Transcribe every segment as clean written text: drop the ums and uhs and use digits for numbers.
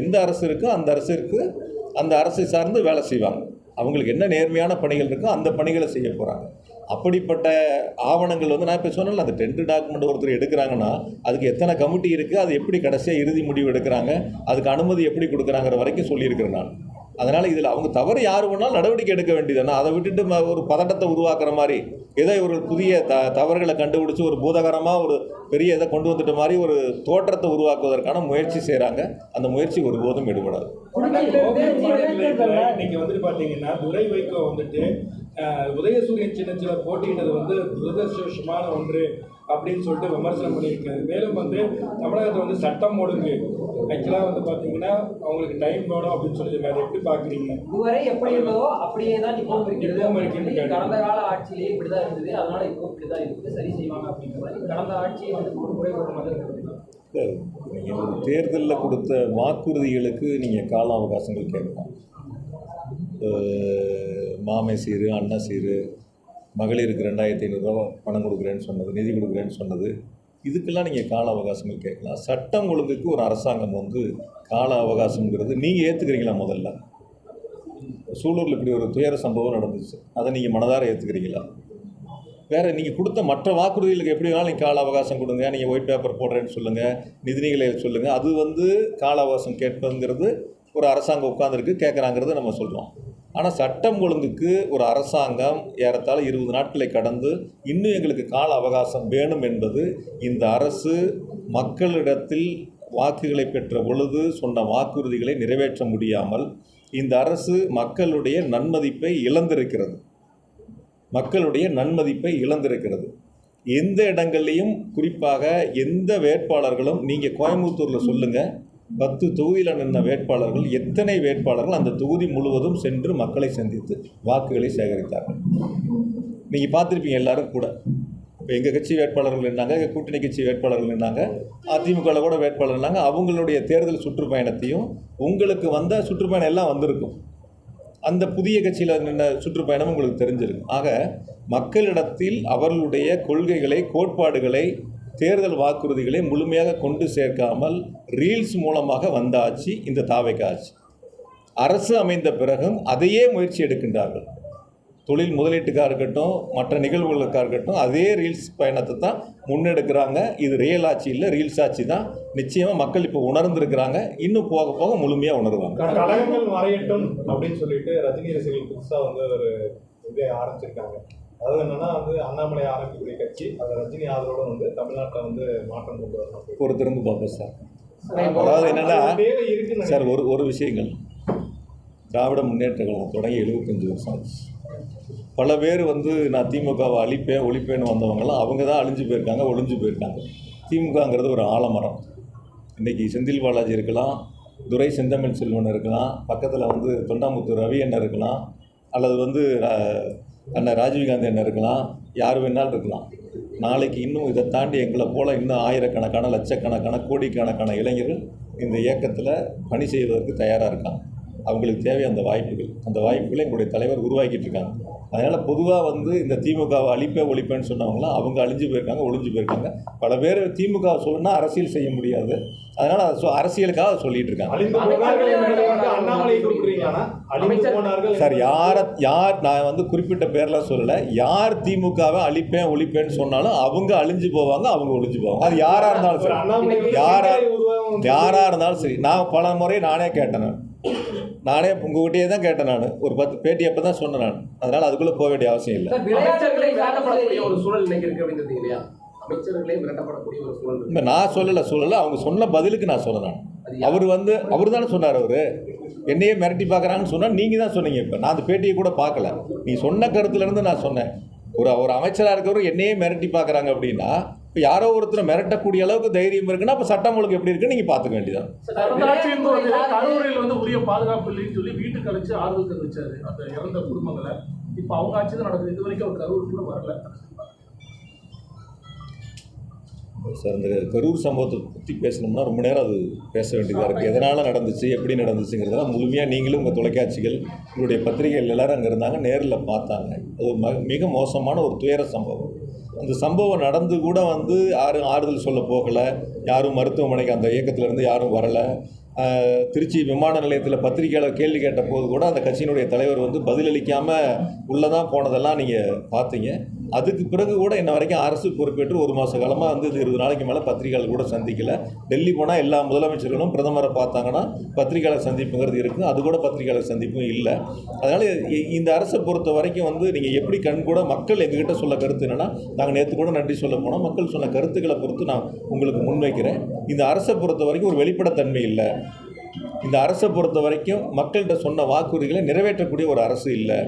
எந்த அரசு இருக்கோ அந்த அரசிற்கு அந்த அரசை சார்ந்து வேலை செய்வாங்க. அவங்களுக்கு என்ன நேர்மையான பணிகள் இருக்கோ அந்த பணிகளை செய்ய போகிறாங்க. அப்படிப்பட்ட ஆவணங்கள் வந்து நான் இப்போ சொன்னல, அந்த டென்ட் டாக்குமெண்ட் ஒருத்தர் எடுக்கிறாங்கன்னா அதுக்கு எத்தனை கமிட்டி இருக்குது, அது எப்படி கடைசியாக இறுதி முடிவு எடுக்கிறாங்க, அதுக்கு அனுமதி எப்படி கொடுக்குறாங்கிற வரைக்கும் சொல்லியிருக்கிறேன் நான். அதனால் இதில் அவங்க தவறு யார் வேணாலும் நடவடிக்கை எடுக்க வேண்டியதுன்னா, அதை விட்டுட்டு ஒரு பதட்டத்தை உருவாக்குற மாதிரி ஏதோ ஒரு புதிய தவறுகளை கண்டுபிடிச்சி ஒரு பூதகரமாக ஒரு பெரிய இதை கொண்டு வந்துட்ட மாதிரி ஒரு தோற்றத்தை உருவாக்குவதற்கான முயற்சி செய்கிறாங்க. அந்த முயற்சி ஒருபோதும் எடுபடாது. இன்னைக்கு வந்துட்டு பார்த்தீங்கன்னா துரை வைகோ வந்துட்டு உதயசூரியன் சின்னத்தில் போட்டியிட்டது வந்து துரதிருஷ்டவசமான ஒன்று அப்படின்னு சொல்லிட்டு விமர்சனம் பண்ணியிருக்காரு. மேலும் வந்து தமிழகத்தில் வந்து சட்டம் ஒழுங்கு ஆக்சுவலாக வந்து பார்த்தீங்கன்னா அவங்களுக்கு டைம் வேணும் அப்படின்னு சொல்லியிருக்காரு. எப்படி பார்க்குறீங்க? இதுவரை எப்படி இருந்ததோ அப்படியே தான் இப்பவும் இருக்கிறது. கடந்த கால ஆட்சியிலேயே இப்படி தான் இருந்தது, அதனால இப்போ இப்படி தான் இருக்குது, சரி செய்வாங்க அப்படிங்கிற மாதிரி கடந்த ஆட்சியை வந்து ஒரு முறை ஒரு மாதிரி. நீங்கள் ஒரு தேர்தலில் கொடுத்த வாக்குறுதிகளுக்கு நீங்கள் கால அவகாசங்கள் கேட்கலாம். மாமை சீரு, அண்ணா சீரு, மகளிருக்கு 2500 ரூபா பணம் கொடுக்குறேன்னு சொன்னது, நிதி கொடுக்குறேன்னு சொன்னது, இதுக்கெல்லாம் நீங்கள் கால அவகாசங்கள் கேட்கலாம். சட்டம் ஒழுங்குக்கு ஒரு அரசாங்கம் வந்து கால அவகாசங்கிறது நீங்கள் ஏற்றுக்கிறீங்களா? முதல்ல சூலூரில் இப்படி ஒரு துயர சம்பவம் நடந்துச்சு, அதை நீங்கள் மனதார ஏற்றுக்கிறீங்களா? வேறு நீங்கள் கொடுத்த மற்ற வாக்குறுதிகளுக்கு எப்படி வேணாலும் நீங்கள் கால அவகாசம் கொடுங்க, நீங்கள் ஒயிட் பேப்பர் போடுறேன்னு சொல்லுங்கள், நிதிநிலை சொல்லுங்கள், அது வந்து கால அவகாசம் கேட்பதுங்கிறது ஒரு அரசாங்கம் உட்கார்ந்துருக்கு கேட்குறாங்கிறத நம்ம சொல்கிறோம். ஆனால் சட்டம் ஒழுங்குக்கு ஒரு அரசாங்கம் ஏறத்தாழ 20 நாட்களை கடந்து இன்னும் எங்களுக்கு கால அவகாசம் வேணும் என்பது இந்த அரசு மக்களிடத்தில் வாக்குகளை பெற்ற பொழுது சொன்ன வாக்குறுதிகளை நிறைவேற்ற முடியாமல் இந்த அரசு மக்களுடைய நன்மதிப்பை இழந்திருக்கிறது. எந்த இடங்கள்லையும் குறிப்பாக எந்த வேட்பாளர்களும் நீங்கள் கோயம்புத்தூரில் சொல்லுங்கள், 10 தொகுதியில் நின்ற வேட்பாளர்கள் எத்தனை வேட்பாளர்கள் அந்த தொகுதி முழுவதும் சென்று மக்களை சந்தித்து வாக்குகளை சேகரித்தார்கள்? நீங்கள் பார்த்துருப்பீங்க எல்லாரும் கூட. இப்போ எங்கள் கட்சி வேட்பாளர்கள் நின்னாங்க, எங்கள் கூட்டணி கட்சி வேட்பாளர்கள் நின்னாங்க, அதிமுகவில் கூட வேட்பாளர் நின்னாங்க. அவங்களுடைய தேர்தல் சுற்றுப்பயணத்தையும் உங்களுக்கு வந்த சுற்றுப்பயணம் எல்லாம் வந்திருக்கும். அந்த புதிய கட்சியில் நின்ற சுற்றுப்பயணம் உங்களுக்கு தெரிஞ்சிருக்கும். ஆக மக்களிடத்தில் அவர்களுடைய கொள்கைகளை, கோட்பாடுகளை, தேர்தல் வாக்குறுதிகளை முழுமையாக கொண்டு சேர்க்காமல் ரீல்ஸ் மூலமாக வந்த ஆட்சி இந்த தாவேகா ஆட்சி. அரசு அமைந்த பிறகும் அதையே முயற்சி எடுக்கின்றார்கள். தொழில் முதலீட்டுக்காக இருக்கட்டும், மற்ற நிகழ்வுகளுக்காக இருக்கட்டும், அதே ரீல்ஸ் பயணத்தை தான் முன்னெடுக்கிறாங்க. இது ரியல் ஆட்சி இல்லை, ரீல்ஸ் ஆட்சி தான். நிச்சயமாக மக்கள் இப்போ உணர்ந்துருக்கிறாங்க, இன்னும் போக போக முழுமையாக உணர்வாங்க. கழகங்கள் மறையட்டும் அப்படின்னு சொல்லிட்டு ரஜினி ரசிகர்கள் புதுசாக வந்து ஒரு இதை ஆரம்பிச்சிருக்காங்க. அதாவது என்னன்னா வந்து அண்ணாமலை ஆரம்பிக்கக்கூடிய கட்சி அது ரஜினி ஆதரவோடு வந்து தமிழ்நாட்டில் வந்து மாற்றம் கொண்டு வரணும். ஒரு திறந்து பார்ப்போம் சார். அதாவது என்னன்னா சார், ஒரு விஷயங்கள், திராவிட முன்னேற்ற கழகம் தொடங்கி 75 வருஷம் ஆச்சு. பல பேர் வந்து நான் திமுகவை அழிப்பேன் ஒழிப்பேன்னு வந்தவங்களாம் அவங்க தான் அழிஞ்சு போயிருக்காங்க, ஒழிஞ்சு போயிருக்காங்க. திமுகங்கிறது ஒரு ஆலமரம். இன்றைக்கி செந்தில் பாலாஜி இருக்கலாம், துரை செந்தமிழ் செல்வன் இருக்கலாம், பக்கத்தில் வந்து தொண்டாமுத்தூர் ரவி அண்ணன் இருக்கலாம், அல்லது வந்து அண்ணன் ராஜீவ்காந்தி அண்ணன் இருக்கலாம், யார் வேணாலும் இருக்கலாம். நாளைக்கு இன்னும் இதை தாண்டி எங்களை போல் இன்னும் ஆயிரக்கணக்கான, லட்சக்கணக்கான, கோடிக்கணக்கான இளைஞர்கள் இந்த இயக்கத்தில் பணி செய்வதற்கு தயாராக இருக்காங்க. அவங்களுக்கு தேவை அந்த வாய்ப்புகளை எங்களுடைய தலைவர் உருவாக்கிட்டு இருக்காங்க. அதனால் பொதுவாக வந்து இந்த திமுகவை அழிப்பே ஒழிப்பேன்னு சொன்னவங்களாம் அவங்க அழிஞ்சு போயிருக்காங்க, ஒழிஞ்சு போயிருக்காங்க. பல பேர் திமுக சொல்லணும்னா அரசியல் செய்ய முடியாது, அதனால் அதை அரசியலுக்காக அதை சொல்லிட்டு இருக்காங்க. சார், யார் நான் வந்து குறிப்பிட்ட பேர்லாம் சொல்லலை, யார் திமுகவை அழிப்பேன் ஒழிப்பேன்னு சொன்னாலும் அவங்க அழிஞ்சு போவாங்க, அவங்க ஒழிஞ்சு போவாங்க. அது யாராக இருந்தாலும் சரி, யாராக இருந்தாலும் சரி. நான் பல முறை நானே கேட்டேன், நானே உங்ககிட்டயே தான் கேட்டேன். நான் ஒரு 10 பேட்டி அப்போ தான் சொன்னேன் நான். அதனால் அதுக்குள்ளே போக வேண்டிய அவசியம் இல்லை. இப்போ நான் சொல்லலை, அவங்க சொன்ன பதிலுக்கு நான் சொன்னேன். அவர் தானே சொன்னார். என்னையே மிரட்டி பார்க்குறாங்கன்னு சொன்னால் நீங்கள் தான் சொன்னீங்க. இப்போ நான் அந்த பேட்டியை கூட பார்க்கல, நீ சொன்ன கருத்துலேருந்து நான் சொன்னேன். ஒரு அமைச்சராக இருக்கிறவர் என்னையே மிரட்டி பார்க்குறாங்க அப்படின்னா, இப்போ யாரோ ஒருத்தர் மிரட்டக்கூடிய அளவுக்கு தைரியம் இருக்குன்னா அப்போ சட்டம் ஒழுங்கு எப்படி இருக்குன்னு நீங்கள் பார்த்துக்க வேண்டியதான். கரூரில் வந்து உரிய பாதுகாப்பு இல்லைன்னு சொல்லி வீட்டுக்கு அழைச்சி ஆறுதல் தெரிவிச்சாரு அந்த இறந்த குடும்பங்களை. இப்போ அவங்க ஆட்சி தான் நடக்குது, இது வரைக்கும் அவர் கரூர் கூட வரல. சார், இந்த கரூர் சம்பவத்தை பற்றி பேசணும்னா ரொம்ப நேரம் அது பேச வேண்டியதாக இருக்குது. எதனால் நடந்துச்சு, எப்படி நடந்துச்சுங்கிறதெல்லாம் முழுமையாக நீங்களும் உங்கள் தொலைக்காட்சிகள், உங்களுடைய பத்திரிகைகள் எல்லோரும் அங்கே இருந்தாங்க, நேரில் பார்த்தாங்க. அது மிக மோசமான ஒரு துயர சம்பவம். அந்த சம்பவம் நடந்து கூட வந்து யாரும் ஆறுதல் சொல்ல போகலை, யாரும் மருத்துவமனைக்கு அந்த இயக்கத்திலேருந்து யாரும் வரலை. திருச்சி விமான நிலையத்தில் பத்திரிகையாளர் கேள்வி கேட்ட போது கூட அந்த கட்சியினுடைய தலைவர் வந்து பதிலளிக்காமல் உள்ளதான் போனதெல்லாம் நீங்கள் பார்த்தீங்க. அதுக்கு பிறகு கூட இன்ன வரைக்கும் அரசு பொறுப்பேற்று 1 மாத காலமாக வந்து 20 நாளைக்கு மேலே பத்திரிகையாளர் கூட சந்திக்கலை. டெல்லி போனால் எல்லா முதலமைச்சர்களும் பிரதமரை பார்த்தாங்கன்னா பத்திரிகையாளர் சந்திப்புங்கிறது இருக்குது, அது கூட பத்திரிகையாளர் சந்திப்பும் இல்லை. அதனால் இந்த அரசை பொறுத்த வரைக்கும் வந்து நீங்கள் எப்படி கூட மக்கள் எங்ககிட்ட சொல்ல கருத்து என்னென்னா, நாங்கள் நேற்று கூட நன்றி சொல்ல போனோம், மக்கள் சொன்ன கருத்துக்களை பொறுத்து நான் உங்களுக்கு முன்வைக்கிறேன். இந்த அரசை பொறுத்த வரைக்கும் ஒரு வெளிப்படைத்தன்மை இல்லை. இந்த அரசை பொறுத்த வரைக்கும் மக்கள்கிட்ட சொன்ன வாக்குறுதிகளை நிறைவேற்றக்கூடிய ஒரு அரசு இல்லை.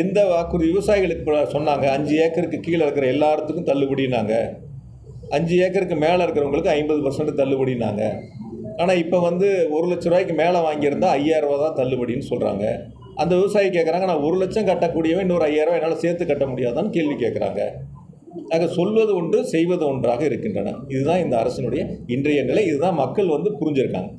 எந்த வாக்குறுதி விவசாயிகளுக்கு சொன்னாங்க, 5 ஏக்கருக்கு கீழே இருக்கிற எல்லாத்துக்கும் தள்ளுபடினாங்க, 5 ஏக்கருக்கு மேலே இருக்கிறவங்களுக்கு 50% தள்ளுபடினாங்க. ஆனால் இப்போ வந்து 1 லட்ச ரூபாய்க்கு மேலே வாங்கியிருந்தால் 5000 ரூபா தான் தள்ளுபடின்னு சொல்கிறாங்க. அந்த விவசாயி கேட்குறாங்க, நான் 1 லட்சம் கட்டக்கூடியவன் இன்னொரு 5000 ரூபா என்னால் சேர்த்து கட்ட முடியாதான்னு கேள்வி கேட்குறாங்க. ஆக சொல்வது ஒன்று செய்வது ஒன்றாக இருக்கின்றன. இதுதான் இந்த அரசினுடைய இன்றைய நிலை. இதுதான் மக்கள் வந்து புரிஞ்சிருக்காங்க.